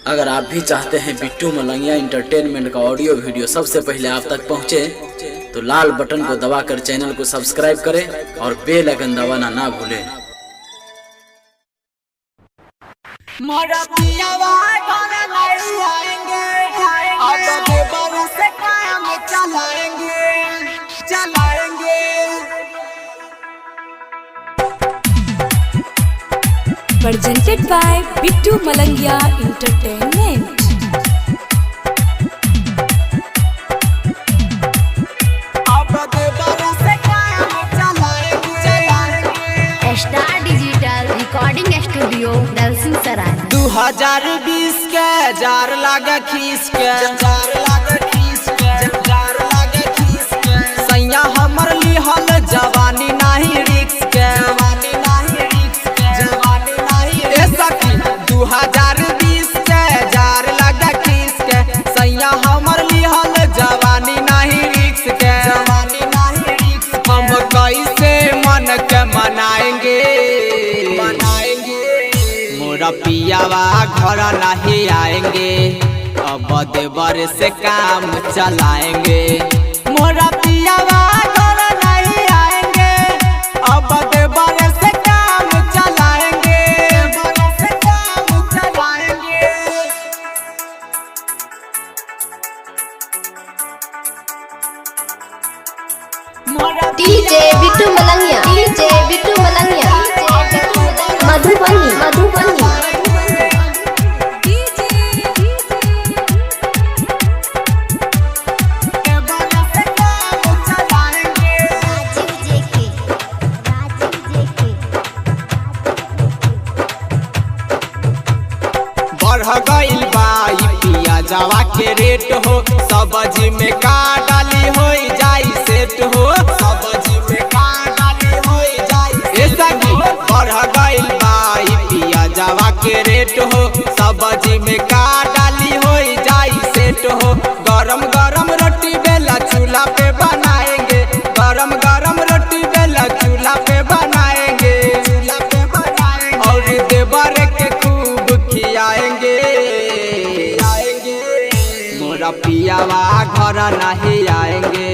अगर आप भी चाहते हैं बिट्टू मलंगिया इंटरटेनमेंट का ऑडियो वीडियो सबसे पहले आप तक पहुंचे, तो लाल बटन को दबाकर चैनल को सब्सक्राइब करें और बेल आइकन दबाना ना भूलें। Presented by Bittu Malangiya Entertainment. Star digital recording studio Dalsinghsarai. 2020 के जार लागे खीस के सैया हमर लिहल जवानी नाही रिक्स के 2020 के जार लागे खीस के सैया हमर लिहल जवानी नाही रिक्स के हम कैसे मन के मनाएंगे मोरा पियावा घर नहीं आएंगे, अब देवर से काम चलाएंगे। मोरा पियावा घर नहीं आएंगे, अब देवर से काम चलाएंगे। DJ Bittu Malangiya, DJ Bittu Malangiya, Madhubani. बढ़ गइल बाई पिया जावा के रेट हो, सब्जी में का डाली हो जाई सेट हो, सब्जी में का डाली हो जाई ऐसा की बढ़ गइल बाई पिया जावा के रेट हो, सब्जी में का डाली हो जाई सेट हो। गरम गरम रोटी बेला चूल्हा पे बनाएंगे, गरम गरम रोटी बेला चूल्हा पे बनाएंगे और देवर के खूब खियाएंगे। मोरा पियावा घर नहीं आएंगे,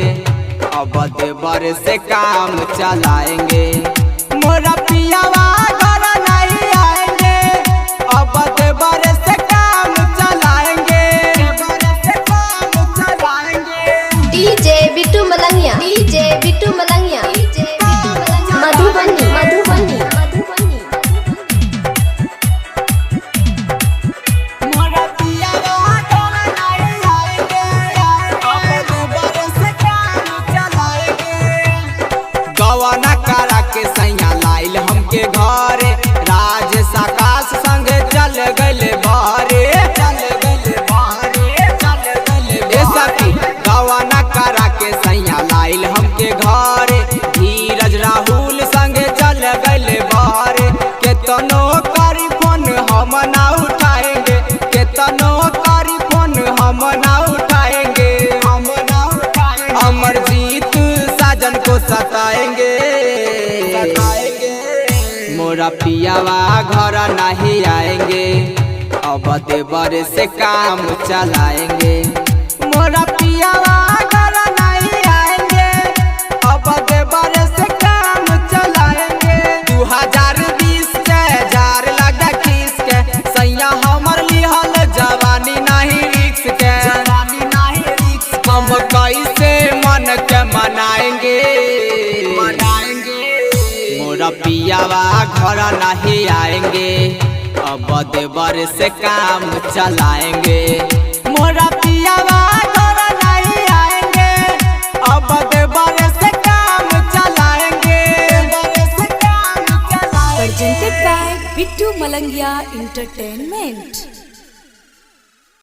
अब देवर से काम चलाएंगे। मोरा पियावा घर नहीं आएंगे, अब देवर से काम चलाएंगे। DJ Bittu Malangiya, DJ Bittu Malangiya, Madhubani. गवाना करा के सैया लाइल हमके घरे, राज सकाश संग चल गले बारे। गवाना करा के सैया लाइल हमके घरे, धीरज राहुल संग चल गले बारे। केतनो करी फोन हम ना उठाएंगे, केतनो करी फोन हम ना उठाएंगे। अमरजीत साजन को सताएंगे। मोरा पियावा घर नहीं आएंगे, अब देवर से काम चलाएंगे। मोरा पियावा घर नहीं आएंगे, अब देवर से काम चलाएंगे। 2020 के जार लगा खीस के सैया हमर लिहल जवानी नहीं रिक्स के हम कैसे मन के मनाएंगे मोरा पियावा घर नहीं आएंगे, अब देवर से काम चलाएंगे। मोरा पियावा घर नहीं आएंगे, अब देवर से काम चलाएंगे। Presented by Bittu Malangiya Entertainment.